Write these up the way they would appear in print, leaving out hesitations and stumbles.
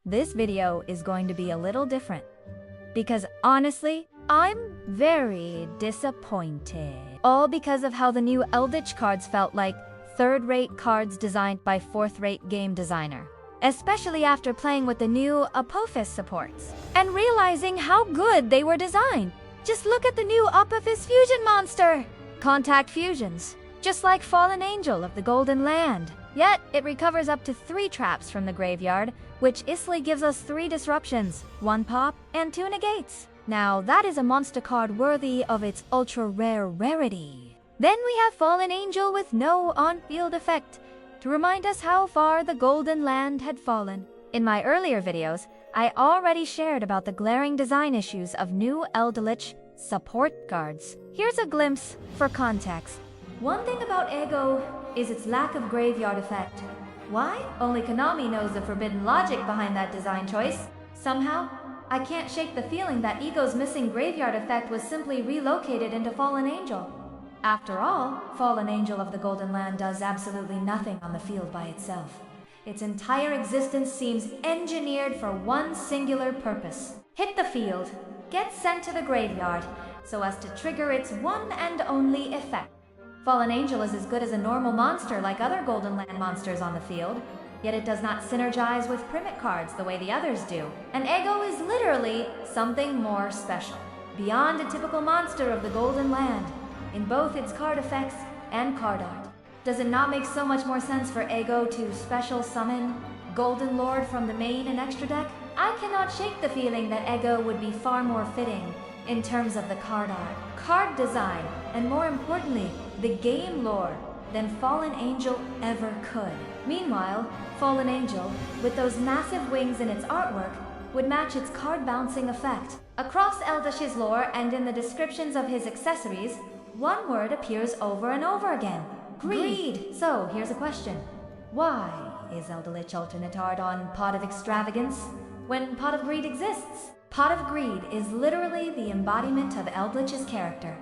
This video is going to be a little different because honestly, I'm very disappointed. All because of how the new Eldlich cards felt like third-rate cards designed by fourth-rate game designer. Especially after playing with the new Apophis supports and realizing how good they were designed. Just look at the new Apophis fusion monster! Contact fusions, just like Fallen Angel of the Golden Land. Yet, it recovers up to 3 traps from the graveyard, which easily gives us 3 disruptions, 1 pop, and 2 negates. Now, that is a monster card worthy of its ultra-rare rarity. Then we have Fallen Angel with no on-field effect, to remind us how far the Golden Land had fallen. In my earlier videos, I already shared about the glaring design issues of new Eldlich support cards. Here's a glimpse for context. One thing about yugioh is its lack of graveyard effect. Why? Only Konami knows the forbidden logic behind that design choice. Somehow, I can't shake the feeling that yugioh's missing graveyard effect was simply relocated into Fallen Angel. After all, Fallen Angel of the Golden Land does absolutely nothing on the field by itself. Its entire existence seems engineered for one singular purpose. Hit the field, get sent to the graveyard, so as to trigger its one and only effect. Fallen Angel is as good as a normal monster like other Golden Land monsters on the field, yet it does not synergize with Primate cards the way the others do. And yugioh is literally something more special, beyond a typical monster of the Golden Land, in both its card effects and card art. Does it not make so much more sense for yugioh to special summon Golden Lord from the main and extra deck? I cannot shake the feeling that yugioh would be far more fitting in terms of the card art, card design, and more importantly, the game lore than Fallen Angel ever could. Meanwhile, Fallen Angel, with those massive wings in its artwork, would match its card bouncing effect. Across Eldlich's lore and in the descriptions of his accessories, one word appears over and over again: greed. So, here's a question. Why is Eldlich alternate art on Pot of Extravagance when Pot of Greed exists? Pot of Greed is literally the embodiment of Eldlich's character.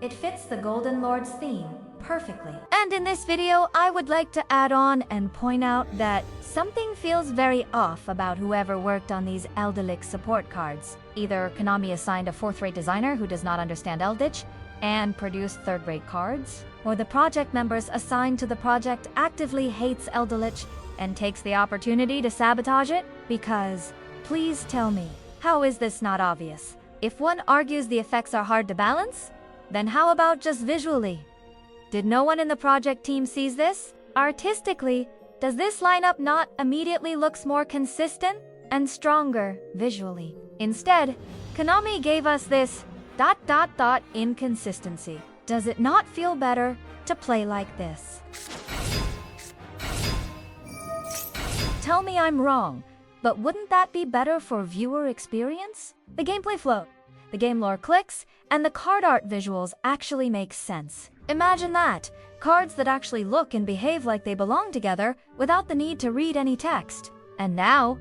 It fits the Golden Lord's theme perfectly. And in this video, I would like to add on and point out that something feels very off about whoever worked on these Eldlich support cards. Either Konami assigned a 4th-rate designer who does not understand Eldlich and produced 3rd-rate cards, or the project members assigned to the project actively hates Eldlich and takes the opportunity to sabotage it. Because, please tell me, how is this not obvious? If one argues the effects are hard to balance, then how about just visually? Did no one in the project team sees this? Artistically, does this lineup not immediately looks more consistent and stronger visually? Instead, Konami gave us this ... inconsistency. Does it not feel better to play like this? Tell me I'm wrong, but wouldn't that be better for viewer experience? The gameplay flow, the game lore clicks, and the card art visuals actually make sense. Imagine that, cards that actually look and behave like they belong together without the need to read any text. And now,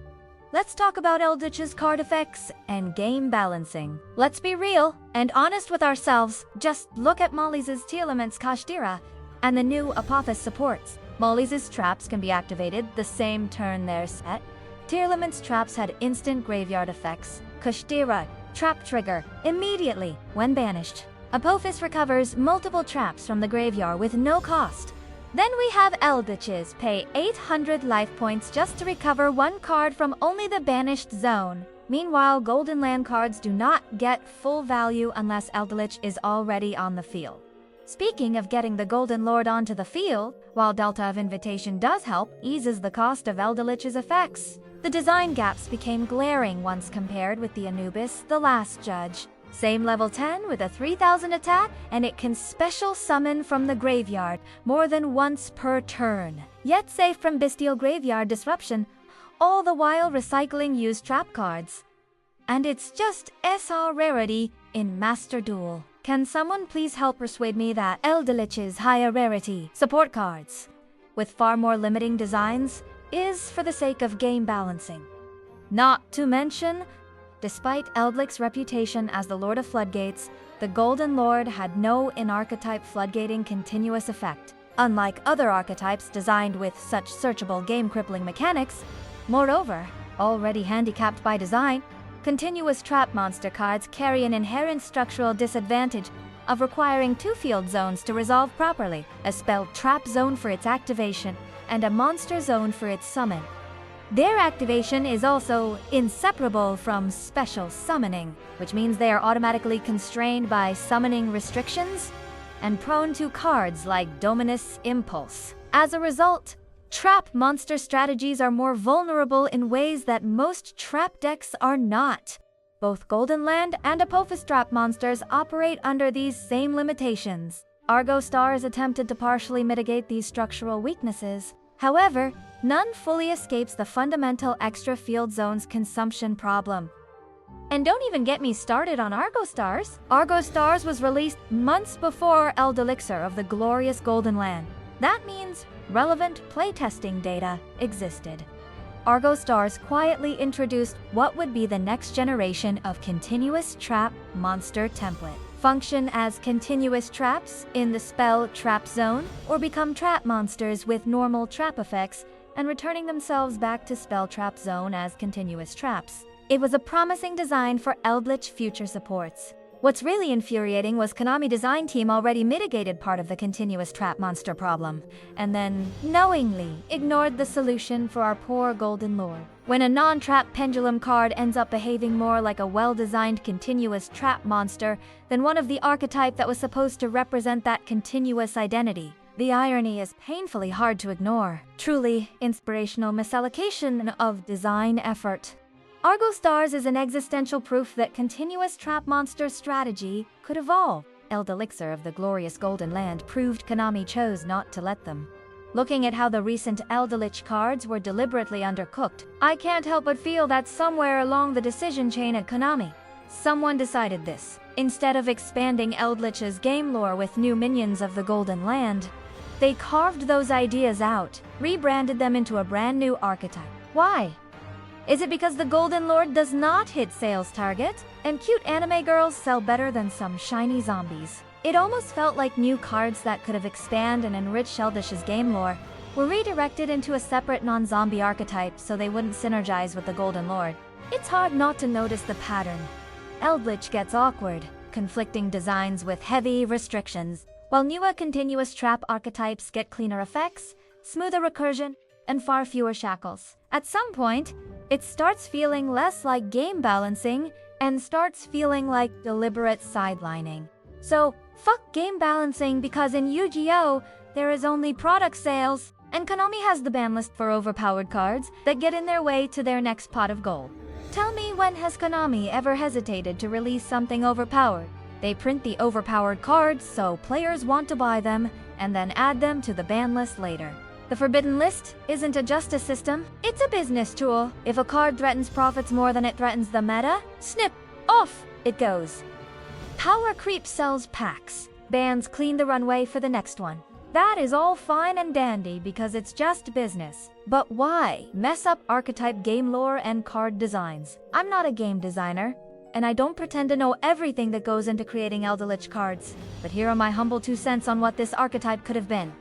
let's talk about Eldlich's card effects and game balancing. Let's be real and honest with ourselves. Just look at Molly's Tearlament's Kashtira and the new Apophis supports. Molly's traps can be activated the same turn they're set. Tearlament's traps had instant graveyard effects. Kashtira, trap trigger, immediately when banished. Apophis recovers multiple traps from the graveyard with no cost. Then we have Eldlich's pay 800 life points just to recover 1 card from only the banished zone. Meanwhile, Golden Land cards do not get full value unless Eldlich is already on the field. Speaking of getting the Golden Lord onto the field, while Delta of Invitation does help, eases the cost of Eldlich's effects. The design gaps became glaring once compared with the Anubis, the Last Judge. Same level 10 with a 3000 attack, and it can special summon from the graveyard more than once per turn. Yet safe from bestial graveyard disruption, all the while recycling used trap cards. And it's just SR rarity in Master Duel. Can someone please help persuade me that Eldlich's higher rarity support cards, with far more limiting designs, is for the sake of game balancing? Not to mention, despite Eldlich's reputation as the Lord of Floodgates, the Golden Lord had no in-archetype floodgating continuous effect, unlike other archetypes designed with such searchable game-crippling mechanics. Moreover, Already handicapped by design, continuous trap monster cards carry an inherent structural disadvantage of requiring 2 field zones to resolve properly, a spell trap zone for its activation and a monster zone for its summon. Their activation is also inseparable from special summoning, which means they are automatically constrained by summoning restrictions and prone to cards like Dominus Impulse. As a result, trap monster strategies are more vulnerable in ways that most trap decks are not. Both Golden Land and Apophis trap monsters operate under these same limitations. Argo Stars attempted to partially mitigate these structural weaknesses. However, none fully escapes the fundamental extra field zones consumption problem. And don't even get me started on Argo Stars. Argo Stars was released months before Eldlich of the glorious Golden Land. That means relevant playtesting data existed. Argo Stars quietly introduced what would be the next generation of continuous trap monster template. Function as continuous traps in the spell trap zone, or become trap monsters with normal trap effects and returning themselves back to spell trap zone as continuous traps. It was a promising design for Eldlich future supports. What's really infuriating was Konami design team already mitigated part of the continuous trap monster problem, and then knowingly ignored the solution for our poor Golden Lord. When a non-trap pendulum card ends up behaving more like a well-designed continuous trap monster than one of the archetype that was supposed to represent that continuous identity, the irony is painfully hard to ignore. Truly inspirational misallocation of design effort. Argo Stars is an existential proof that continuous trap monster strategy could evolve. Eldlich of the glorious Golden Land proved Konami chose not to let them. Looking at how the recent Eldlich cards were deliberately undercooked, I can't help but feel that somewhere along the decision chain at Konami, someone decided this. Instead of expanding Eldlich's game lore with new minions of the Golden Land, they carved those ideas out, rebranded them into a brand new archetype. Why? Is it because the Golden Lord does not hit sales target, and cute anime girls sell better than some shiny zombies? It almost felt like new cards that could have expanded and enriched Eldlich's game lore were redirected into a separate non-zombie archetype so they wouldn't synergize with the Golden Lord. It's hard not to notice the pattern. Eldlich gets awkward, conflicting designs with heavy restrictions, while newer continuous trap archetypes get cleaner effects, smoother recursion, and far fewer shackles. At some point, it starts feeling less like game balancing and starts feeling like deliberate sidelining. So, fuck game balancing, because in Yu-Gi-Oh! There is only product sales, and Konami has the ban list for overpowered cards that get in their way to their next pot of gold. Tell me, when has Konami ever hesitated to release something overpowered? They print the overpowered cards so players want to buy them and then add them to the ban list later. The Forbidden List isn't a justice system, it's a business tool. If a card threatens profits more than it threatens the meta, snip, off it goes. Power Creep sells packs. Bans clean the runway for the next one. That is all fine and dandy because it's just business. But why mess up archetype game lore and card designs? I'm not a game designer, and I don't pretend to know everything that goes into creating Eldlich cards. But here are my humble 2 cents on what this archetype could have been.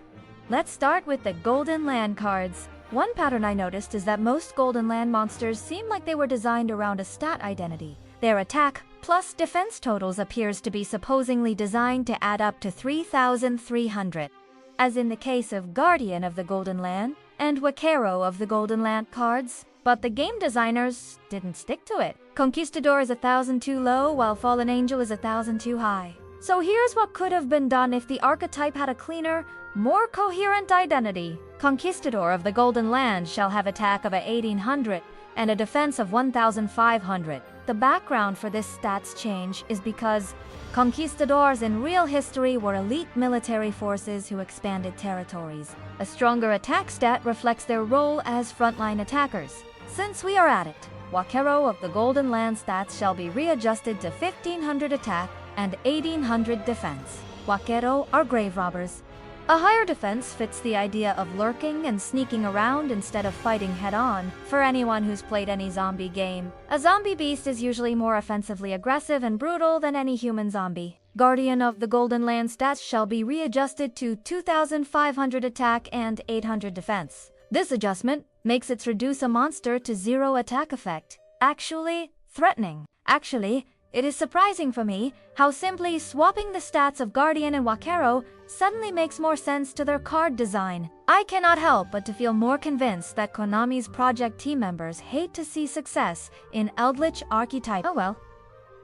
Let's start with the Golden Land cards. One pattern I noticed is that most Golden Land monsters seem like they were designed around a stat identity. Their attack plus defense totals appears to be supposedly designed to add up to 3,300. As in the case of Guardian of the Golden Land and Wakero of the Golden Land cards, but the game designers didn't stick to it. Conquistador is 1,000 too low, while Fallen Angel is 1,000 too high. So here's what could have been done if the archetype had a cleaner, more coherent identity. Conquistador of the Golden Land shall have attack of 1,800 and a defense of 1,500. The background for this stats change is because conquistadors in real history were elite military forces who expanded territories. A stronger attack stat reflects their role as frontline attackers. Since we are at it, Wakero of the Golden Land stats shall be readjusted to 1,500 attack and 1,800 defense. Wakero are grave robbers. A higher defense fits the idea of lurking and sneaking around instead of fighting head-on. For anyone who's played any zombie game, a zombie beast is usually more offensively aggressive and brutal than any human zombie. Guardian of the Golden Land stats shall be readjusted to 2,500 attack and 800 defense. This adjustment makes its reduce a monster to 0 attack effect actually threatening. Actually, it is surprising for me how simply swapping the stats of Guardian and Wakero suddenly makes more sense to their card design. I cannot help but to feel more convinced that Konami's project team members hate to see success in Eldlich Archetype. Oh well.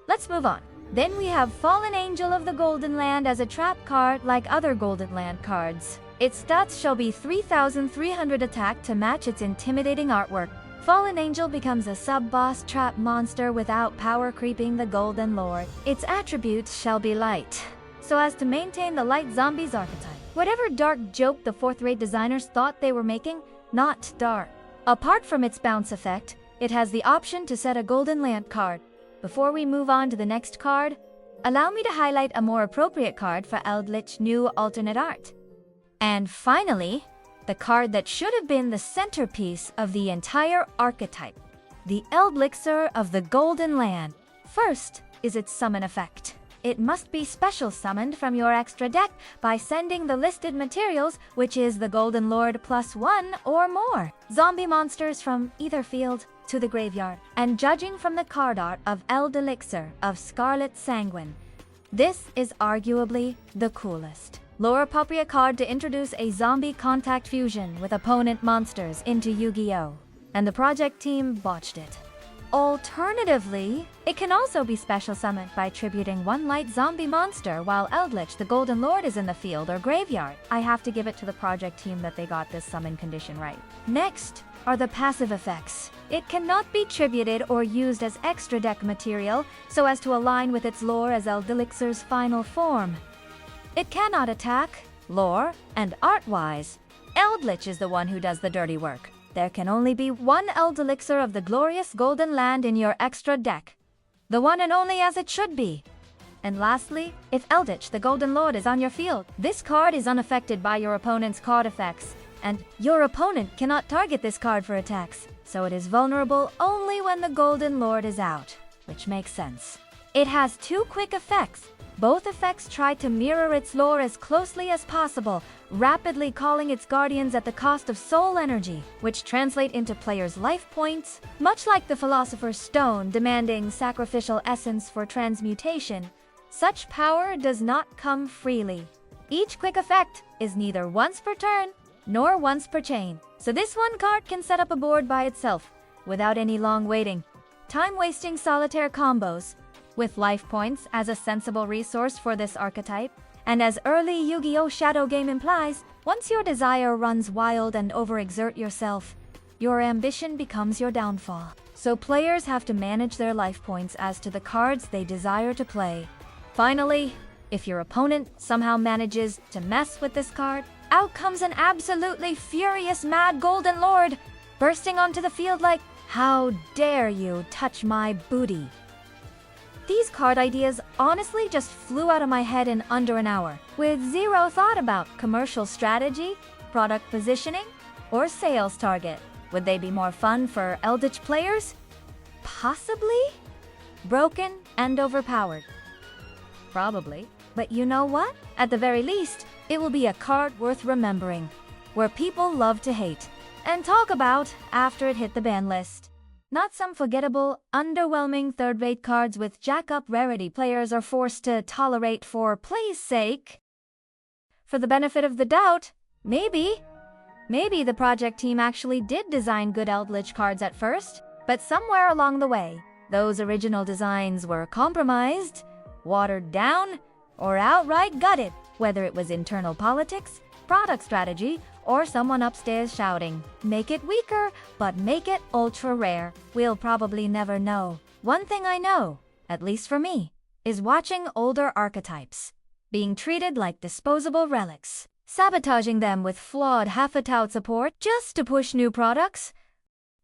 Let's move on. Then we have Fallen Angel of the Golden Land as a trap card like other Golden Land cards. Its stats shall be 3,300 attack to match its intimidating artwork. Fallen Angel becomes a sub-boss trap monster without power creeping the Golden Lord. Its attributes shall be light, so as to maintain the light zombies archetype. Whatever dark joke the fourth-rate designers thought they were making, not dark. Apart from its bounce effect, it has the option to set a Golden Land card. Before we move on to the next card, allow me to highlight a more appropriate card for Eldlich new alternate art. And finally, the card that should have been the centerpiece of the entire archetype, the Eldlich of the Golden Land. First is its summon effect. It must be special summoned from your extra deck by sending the listed materials, which is the Golden Lord +1 or more zombie monsters from either field to the graveyard. And judging from the card art of Eldlich of Scarlet Sanguine, this is arguably the coolest lore-appropriate card to introduce a zombie contact fusion with opponent monsters into Yu-Gi-Oh! And the project team botched it. Alternatively, it can also be special summoned by tributing one light zombie monster while Eldlich the Golden Lord is in the field or graveyard. I have to give it to the project team that they got this summon condition right. Next are the passive effects. It cannot be tributed or used as extra deck material so as to align with its lore as Eldlich's final form. It cannot attack, lore, and art-wise. Eldlich is the one who does the dirty work. There can only be one Eldlich of the glorious Golden Land in your extra deck. The one and only as it should be. And lastly, if Eldlich the Golden Lord is on your field, this card is unaffected by your opponent's card effects, and your opponent cannot target this card for attacks, so it is vulnerable only when the Golden Lord is out, which makes sense. It has 2 quick effects. Both effects try to mirror its lore as closely as possible, rapidly calling its guardians at the cost of soul energy, which translate into players' life points, much like the Philosopher's Stone demanding sacrificial essence for transmutation. Such power does not come freely. Each quick effect is neither once per turn, nor once per chain, so this one card can set up a board by itself, without any long waiting, time-wasting solitaire combos. With life points as a sensible resource for this archetype, and as early Yu-Gi-Oh! Shadow game implies, once your desire runs wild and overexert yourself, your ambition becomes your downfall. So players have to manage their life points as to the cards they desire to play. Finally, if your opponent somehow manages to mess with this card, out comes an absolutely furious mad Golden Lord, bursting onto the field like, "How dare you touch my booty?" These card ideas honestly just flew out of my head in under an hour, with zero thought about commercial strategy, product positioning, or sales target. Would they be more fun for Eldlich players? Possibly. Broken and overpowered. Probably. But you know what? At the very least, it will be a card worth remembering, where people love to hate, and talk about after it hit the ban list. Not some forgettable, underwhelming third-rate cards with jack-up rarity players are forced to tolerate for play's sake. For the benefit of the doubt, maybe the project team actually did design good Eldlich cards at first, but somewhere along the way, those original designs were compromised, watered down, or outright gutted, whether it was internal politics, product strategy, or someone upstairs shouting, "Make it weaker, but make it ultra rare." We'll probably never know. One thing I know, at least for me, is watching older archetypes being treated like disposable relics, sabotaging them with flawed half-a-tout support just to push new products,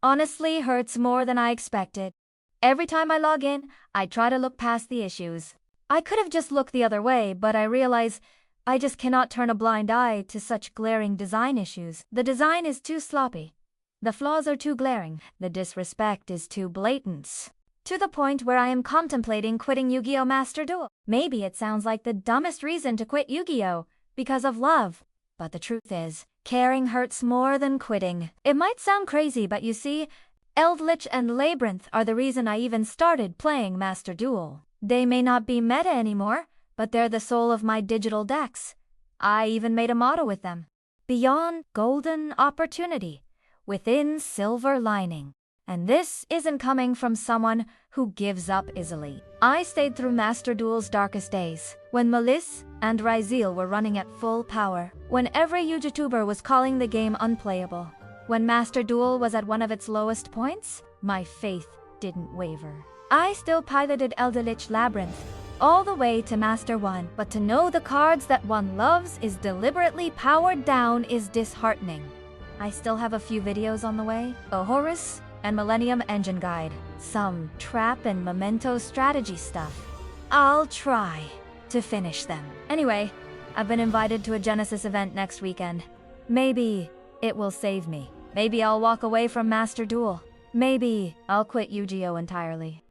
honestly hurts more than I expected. Every time I log in, I try to look past the issues. I could have just looked the other way, but I realize I just cannot turn a blind eye to such glaring design issues. The design is too sloppy. The flaws are too glaring. The disrespect is too blatant. To the point where I am contemplating quitting Yu-Gi-Oh! Master Duel. Maybe it sounds like the dumbest reason to quit Yu-Gi-Oh! Because of love. But the truth is, Caring hurts more than quitting. It might sound crazy, but you see, Eldlich and Labyrinth are the reason I even started playing Master Duel. They may not be meta anymore, but they're the soul of my digital decks. I even made a motto with them. Beyond golden opportunity, within silver lining. And this isn't coming from someone who gives up easily. I stayed through Master Duel's darkest days, when Melisse and Ryzeal were running at full power, when every YouTuber was calling the game unplayable. When Master Duel was at one of its lowest points, my faith didn't waver. I still piloted Eldlich Labyrinth all the way to Master 1, but to know the cards that one loves is deliberately powered down is disheartening. I still have a few videos on the way, a Horus and Millennium Engine Guide, some trap and memento strategy stuff. I'll try to finish them. Anyway, I've been invited to a Genesis event next weekend. Maybe it will save me. Maybe I'll walk away from Master Duel. Maybe I'll quit Yu-Gi-Oh entirely.